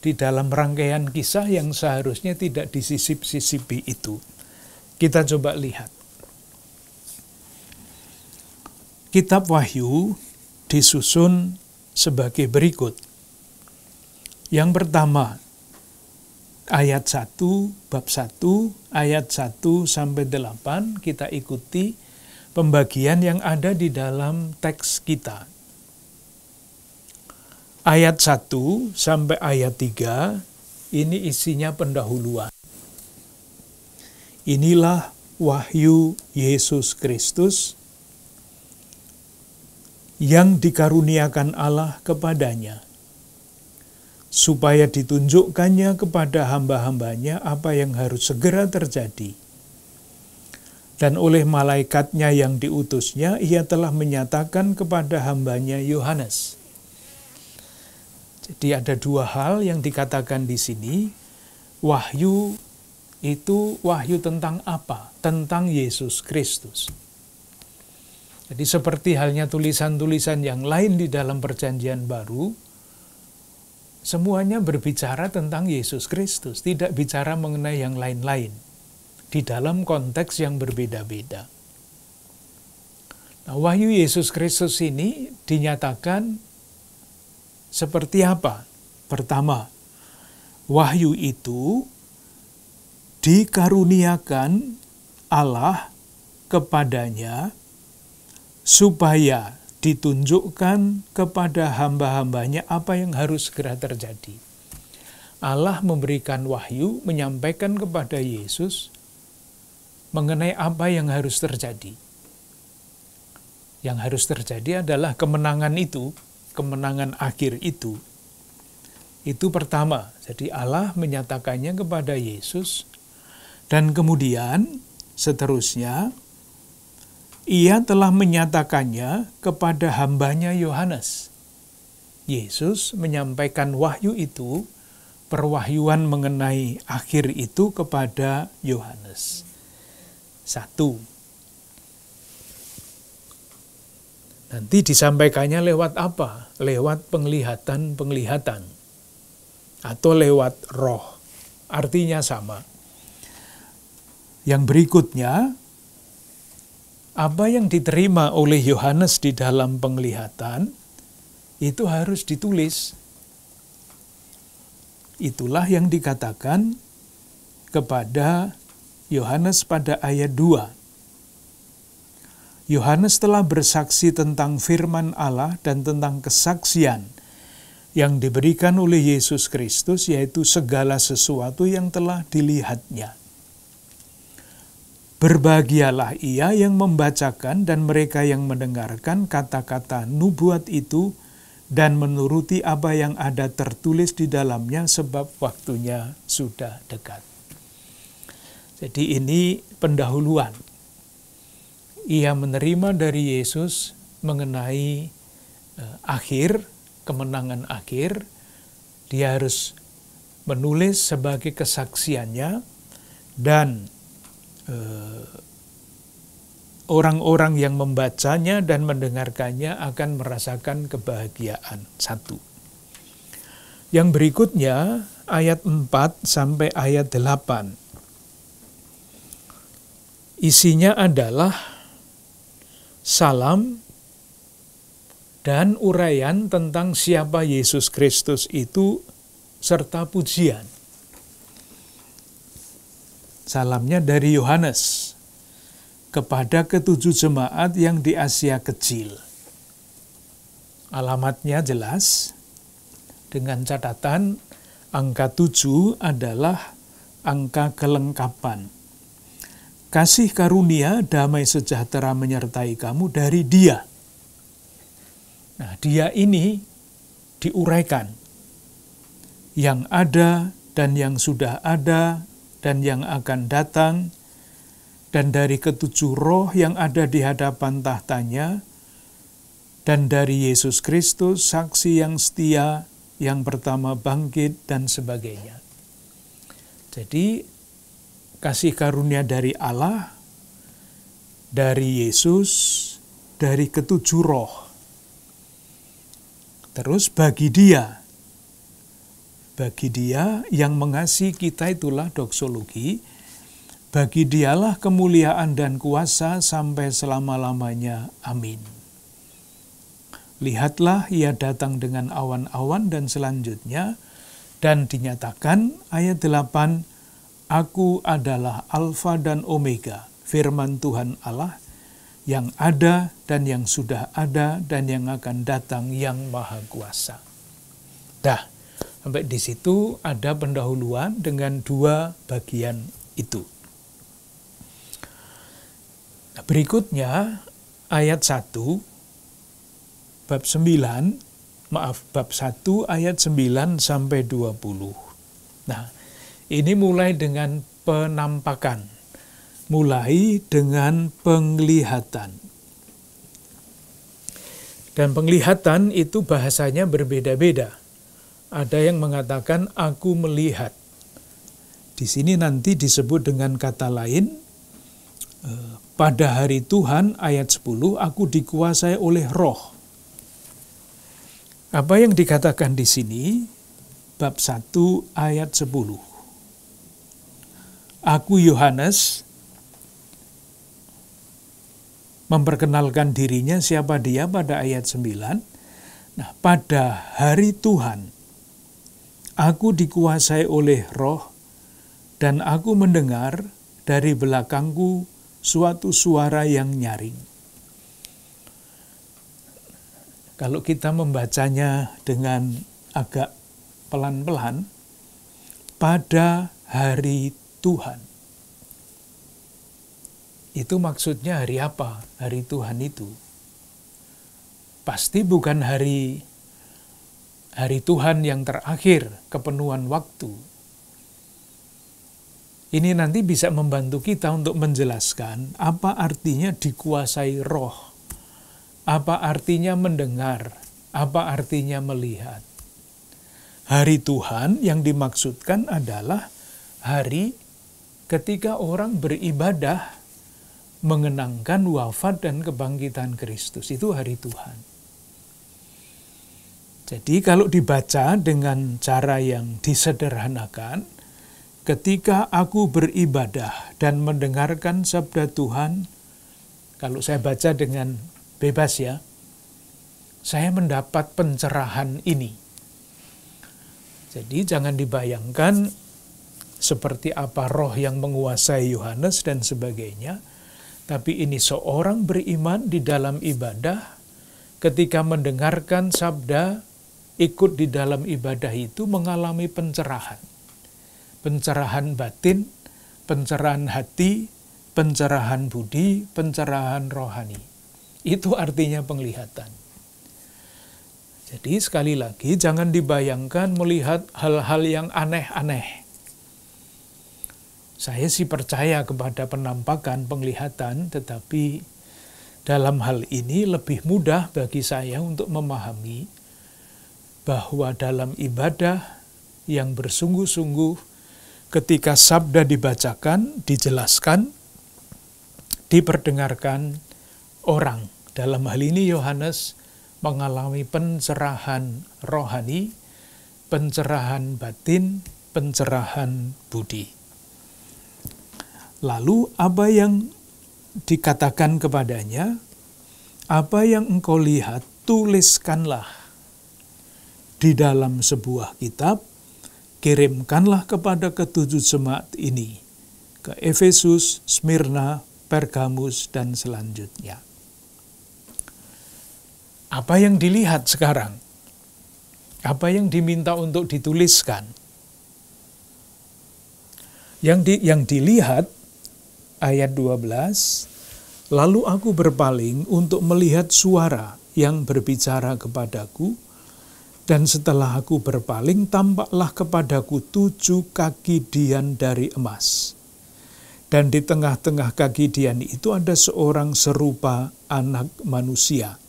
di dalam rangkaian kisah yang seharusnya tidak disisip-sisipi itu. Kita coba lihat. Kitab Wahyu disusun sebagai berikut. Yang pertama, ayat 1, bab 1, ayat 1 sampai 8, kita ikuti pembagian yang ada di dalam teks kita. Ayat 1 sampai ayat 3, ini isinya pendahuluan. Inilah wahyu Yesus Kristus yang dikaruniakan Allah kepadanya, supaya ditunjukkannya kepada hamba-hambanya apa yang harus segera terjadi. Dan oleh malaikatnya yang diutusnya, ia telah menyatakan kepada hambanya Yohanes. Jadi ada 2 hal yang dikatakan di sini. Wahyu itu wahyu tentang apa? Tentang Yesus Kristus. Jadi seperti halnya tulisan-tulisan yang lain di dalam Perjanjian Baru, semuanya berbicara tentang Yesus Kristus, tidak bicara mengenai yang lain-lain. di dalam konteks yang berbeda-beda. Nah, wahyu Yesus Kristus ini dinyatakan seperti apa? Pertama, wahyu itu dikaruniakan Allah kepadanya supaya ditunjukkan kepada hamba-hambanya apa yang harus segera terjadi. Allah memberikan wahyu, menyampaikan kepada Yesus mengenai apa yang harus terjadi. Yang harus terjadi adalah kemenangan itu, kemenangan akhir itu. Itu pertama. Jadi Allah menyatakannya kepada Yesus, dan kemudian seterusnya Ia telah menyatakannya kepada hambanya Yohanes. Yesus menyampaikan wahyu itu, perwahyuan mengenai akhir itu kepada Yohanes. 1. Nanti disampaikannya lewat apa? Lewat penglihatan-penglihatan. Atau lewat roh. Artinya sama. Yang berikutnya, apa yang diterima oleh Yohanes di dalam penglihatan, itu harus ditulis. Itulah yang dikatakan kepada Yohanes pada ayat 2. Yohanes telah bersaksi tentang firman Allah dan tentang kesaksian yang diberikan oleh Yesus Kristus, yaitu segala sesuatu yang telah dilihatnya. Berbahagialah ia yang membacakan dan mereka yang mendengarkan kata-kata nubuat itu dan menuruti apa yang ada tertulis di dalamnya, sebab waktunya sudah dekat. Jadi ini pendahuluan. Ia menerima dari Yesus mengenai akhir, kemenangan akhir. Dia harus menulis sebagai kesaksiannya, dan orang-orang yang membacanya dan mendengarkannya akan merasakan kebahagiaan. 1. Yang berikutnya ayat 4 sampai ayat 8. Isinya adalah salam dan uraian tentang siapa Yesus Kristus itu serta pujian. Salamnya dari Yohanes kepada ketujuh jemaat yang di Asia Kecil. Alamatnya jelas, dengan catatan angka 7 adalah angka kelengkapan. Kasih karunia, damai sejahtera menyertai kamu dari Dia. Nah, Dia ini diuraikan. Yang ada dan yang sudah ada dan yang akan datang, dan dari ketujuh roh yang ada di hadapan tahtanya, dan dari Yesus Kristus, saksi yang setia, yang pertama bangkit, dan sebagainya. Jadi, kasih karunia dari Allah, dari Yesus, dari ketujuh roh. Terus bagi Dia yang mengasihi kita, itulah doksologi. Bagi Dialah kemuliaan dan kuasa sampai selama-lamanya. Amin. Lihatlah, Ia datang dengan awan-awan, dan selanjutnya, dan dinyatakan ayat 8, Aku adalah Alfa dan Omega, firman Tuhan Allah, yang ada dan yang sudah ada dan yang akan datang, yang Maha Kuasa. Dah, sampai di situ ada pendahuluan dengan dua bagian itu. Nah, berikutnya ayat 1 bab 1 ayat 9 sampai 20. Nah, ini mulai dengan penampakan, mulai dengan penglihatan. Dan penglihatan itu bahasanya berbeda-beda. Ada yang mengatakan aku melihat. Di sini nanti disebut dengan kata lain, pada hari Tuhan ayat 10, aku dikuasai oleh roh. Apa yang dikatakan di sini? Bab 1 ayat 10. Aku Yohanes, memperkenalkan dirinya siapa dia pada ayat 9. Nah, pada hari Tuhan, aku dikuasai oleh Roh, dan aku mendengar dari belakangku suatu suara yang nyaring. Kalau kita membacanya dengan agak pelan-pelan, pada hari Tuhan. Itu maksudnya hari apa? Hari Tuhan itu. Pasti bukan hari Tuhan yang terakhir, kepenuhan waktu. Ini nanti bisa membantu kita untuk menjelaskan apa artinya dikuasai Roh, apa artinya mendengar, apa artinya melihat. Hari Tuhan yang dimaksudkan adalah hari ketika orang beribadah mengenangkan wafat dan kebangkitan Kristus. Itu hari Tuhan. Jadi kalau dibaca dengan cara yang disederhanakan, ketika aku beribadah dan mendengarkan sabda Tuhan, kalau saya baca dengan bebas ya, saya mendapat pencerahan ini. Jadi jangan dibayangkan seperti apa roh yang menguasai Yohanes dan sebagainya, tapi ini seorang beriman di dalam ibadah, ketika mendengarkan sabda, ikut di dalam ibadah itu mengalami pencerahan. Pencerahan batin, pencerahan hati, pencerahan budi, pencerahan rohani. Itu artinya penglihatan. Jadi sekali lagi jangan dibayangkan melihat hal-hal yang aneh-aneh. Saya sih percaya kepada penampakan, penglihatan, tetapi dalam hal ini lebih mudah bagi saya untuk memahami bahwa dalam ibadah yang bersungguh-sungguh, ketika sabda dibacakan, dijelaskan, diperdengarkan orang. Dalam hal ini Yohanes mengalami pencerahan rohani, pencerahan batin, pencerahan budi. Lalu apa yang dikatakan kepadanya? Apa yang engkau lihat, tuliskanlah di dalam sebuah kitab, kirimkanlah kepada ketujuh jemaat ini, ke Efesus, Smyrna, Pergamus, dan selanjutnya. Apa yang dilihat sekarang? Apa yang diminta untuk dituliskan? Yang dilihat, ayat 12, lalu aku berpaling untuk melihat suara yang berbicara kepadaku, dan setelah aku berpaling, tampaklah kepadaku 7 kaki dian dari emas. Dan di tengah-tengah kaki dian itu ada seorang serupa anak manusia.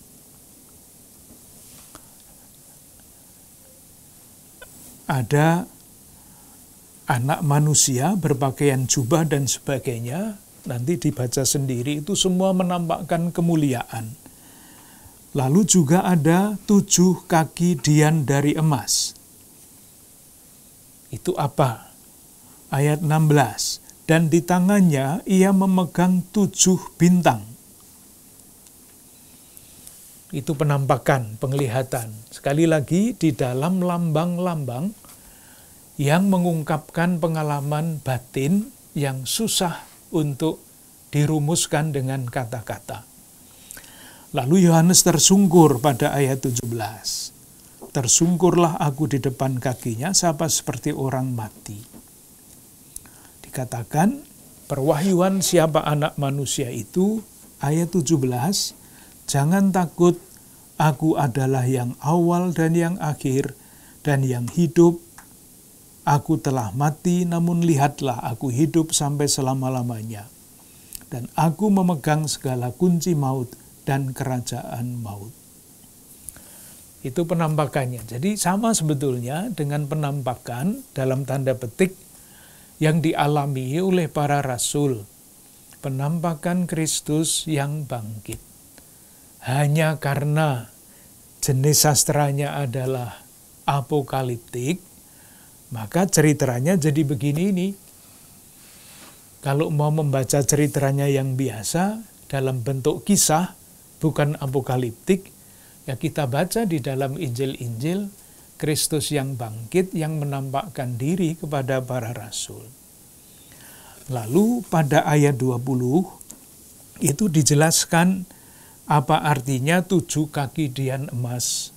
Ada anak manusia berpakaian jubah dan sebagainya. Nanti dibaca sendiri, itu semua menampakkan kemuliaan. Lalu juga ada 7 kaki dian dari emas. Itu apa? Ayat 16. Dan di tangannya ia memegang 7 bintang. Itu penampakan, penglihatan. Sekali lagi di dalam lambang-lambang yang mengungkapkan pengalaman batin yang susah untuk dirumuskan dengan kata-kata. Lalu Yohanes tersungkur pada ayat 17. Tersungkurlah aku di depan kakinya, sama seperti orang mati. Dikatakan, perwahyuan siapa anak manusia itu, ayat 17, jangan takut, aku adalah yang awal dan yang akhir, dan yang hidup. Aku telah mati, namun lihatlah aku hidup sampai selama-lamanya. Dan aku memegang segala kunci maut dan kerajaan maut. Itu penampakannya. Jadi sama sebetulnya dengan penampakan dalam tanda petik yang dialami oleh para rasul. Penampakan Kristus yang bangkit. Hanya karena jenis sastranya adalah apokaliptik, maka ceritanya jadi begini ini. Kalau mau membaca ceritanya yang biasa, dalam bentuk kisah, bukan apokaliptik, ya kita baca di dalam Injil-Injil, Kristus yang bangkit, yang menampakkan diri kepada para rasul. Lalu pada ayat 20, itu dijelaskan apa artinya 7 kaki dian emas,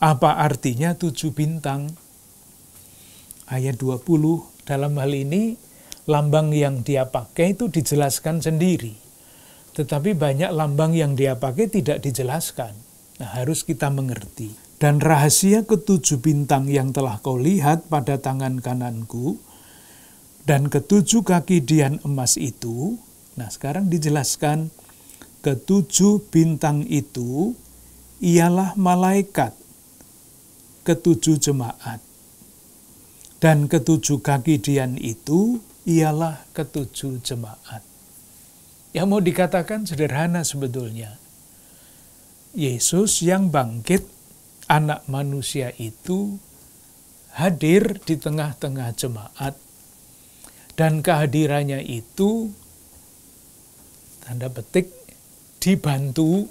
apa artinya 7 bintang. Ayat 20, dalam hal ini, lambang yang dia pakai itu dijelaskan sendiri. Tetapi banyak lambang yang dia pakai tidak dijelaskan. Nah, harus kita mengerti. Dan rahasia ke-7 bintang yang telah kau lihat pada tangan kananku, dan ke-7 kaki dian emas itu, nah sekarang dijelaskan, ke-7 bintang itu ialah malaikat ke-7 jemaat. Dan ke-7 kaki dian itu ialah ke-7 jemaat. Yang mau dikatakan sederhana sebetulnya. Yesus yang bangkit, anak manusia itu hadir di tengah-tengah jemaat. Dan kehadirannya itu, tanda petik, dibantu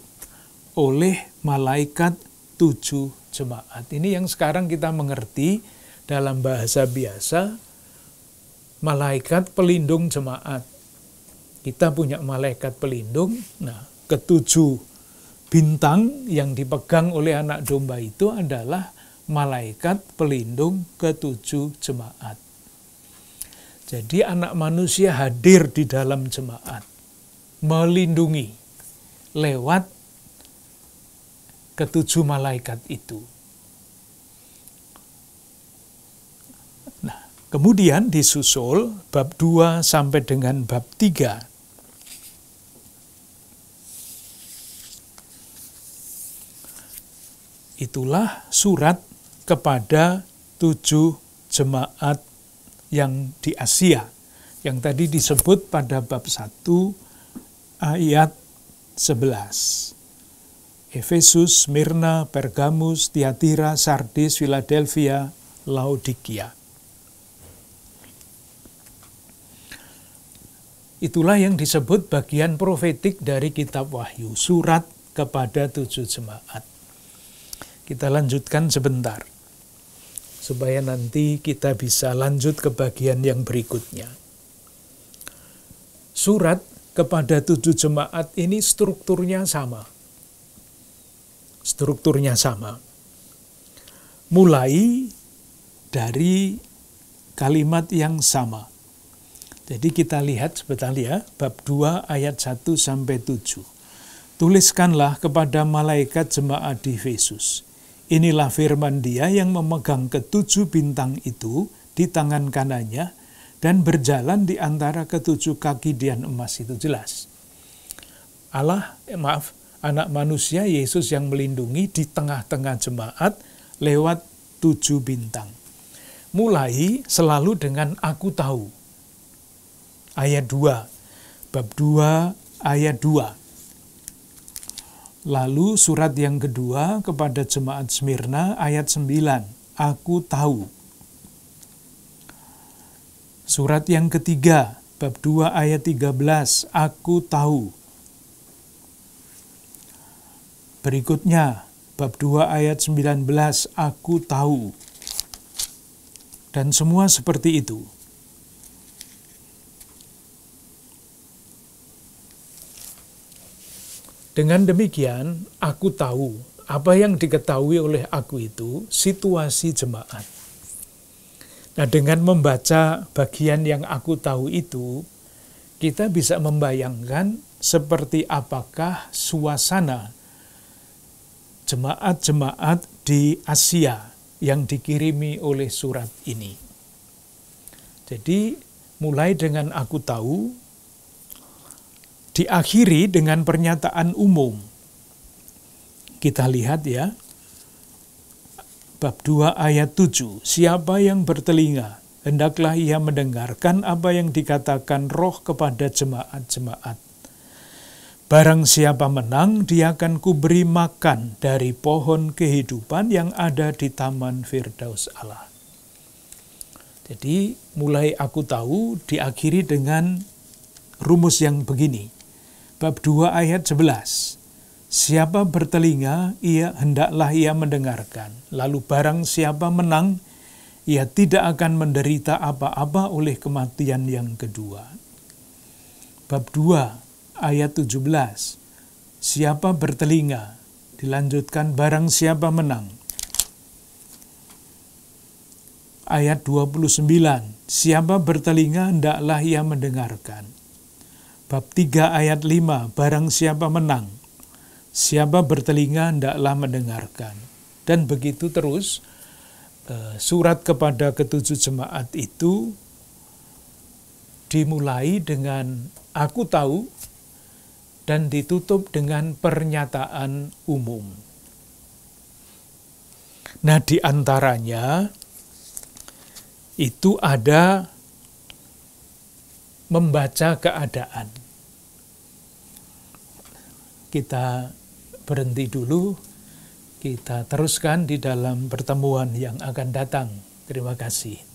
oleh malaikat 7 jemaat. Ini yang sekarang kita mengerti dalam bahasa biasa, malaikat pelindung jemaat. Kita punya malaikat pelindung. Nah, ke-7 bintang yang dipegang oleh anak domba itu adalah malaikat pelindung ke-7 jemaat. Jadi anak manusia hadir di dalam jemaat, melindungi lewat ke-7 malaikat itu. Nah, kemudian disusul bab 2 sampai dengan bab 3. Itulah surat kepada 7 jemaat yang di Asia, yang tadi disebut pada bab 1 ayat 11. Efesus, Smyrna, Pergamus, Tiatira, Sardis, Philadelphia, Laodikia. Itulah yang disebut bagian profetik dari kitab Wahyu, surat kepada 7 jemaat. Kita lanjutkan sebentar, supaya nanti kita bisa lanjut ke bagian yang berikutnya. Surat kepada 7 jemaat ini strukturnya sama. Strukturnya sama. Mulai dari kalimat yang sama. Jadi kita lihat sebentar ya, bab 2 ayat 1 sampai 7. Tuliskanlah kepada malaikat jemaat di Efesus. Inilah firman Dia yang memegang ke-7 bintang itu di tangan kanannya dan berjalan di antara ke-7 kaki dian emas itu. Jelas. Anak manusia Yesus yang melindungi di tengah-tengah jemaat lewat 7 bintang. Mulai selalu dengan aku tahu. Ayat 2, bab 2 ayat 2. Lalu surat yang kedua kepada jemaat Smyrna ayat 9, aku tahu. Surat yang ketiga, bab 2 ayat 13, aku tahu. Berikutnya, bab 2 ayat 19, aku tahu. Dan semua seperti itu. Dengan demikian, aku tahu apa yang diketahui oleh aku itu situasi jemaat. Nah, dengan membaca bagian yang aku tahu itu, kita bisa membayangkan seperti apakah suasana jemaat-jemaat di Asia yang dikirimi oleh surat ini. Jadi, mulai dengan aku tahu, diakhiri dengan pernyataan umum. Kita lihat ya, bab 2 ayat 7. Siapa yang bertelinga, hendaklah ia mendengarkan apa yang dikatakan Roh kepada jemaat-jemaat. Barang siapa menang, dia akan kuberi makan dari pohon kehidupan yang ada di taman Firdaus Allah. Jadi mulai aku tahu diakhiri dengan rumus yang begini. Bab 2 ayat 11. Siapa bertelinga, hendaklah ia mendengarkan. Lalu barang siapa menang, ia tidak akan menderita apa-apa oleh kematian yang kedua. Bab 2 ayat 17. Siapa bertelinga, dilanjutkan barang siapa menang. Ayat 29. Siapa bertelinga, hendaklah ia mendengarkan. Bab 3 ayat 5. Barang siapa menang, siapa bertelinga, hendaklah mendengarkan. Dan begitu terus, surat kepada ketujuh jemaat itu dimulai dengan aku tahu dan ditutup dengan pernyataan umum. Nah, di antaranya itu ada membaca keadaan. Kita berhenti dulu, kita teruskan di dalam pertemuan yang akan datang. Terima kasih.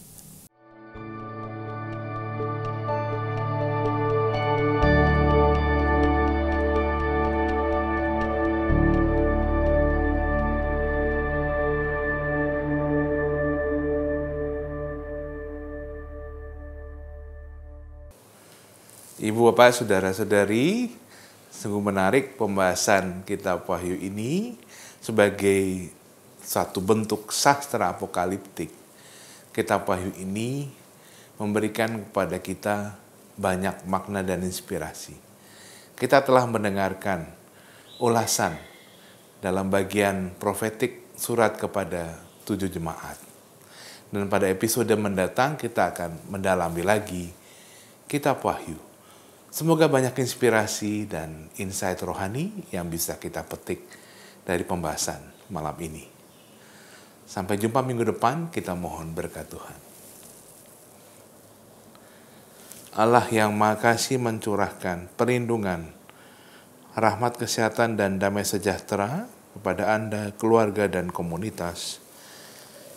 Ibu, Bapak, Saudara-saudari, sungguh menarik pembahasan kitab Wahyu ini sebagai satu bentuk sastra apokaliptik. Kitab Wahyu ini memberikan kepada kita banyak makna dan inspirasi. Kita telah mendengarkan ulasan dalam bagian profetik surat kepada 7 jemaat. Dan pada episode mendatang kita akan mendalami lagi kitab Wahyu. Semoga banyak inspirasi dan insight rohani yang bisa kita petik dari pembahasan malam ini. Sampai jumpa minggu depan, kita mohon berkat Tuhan. Allah yang Maha Kasih mencurahkan perlindungan, rahmat kesehatan dan damai sejahtera kepada Anda, keluarga dan komunitas.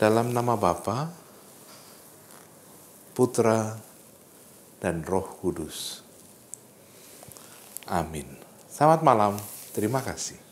Dalam nama Bapa, Putra, dan Roh Kudus. Amin. Selamat malam. Terima kasih.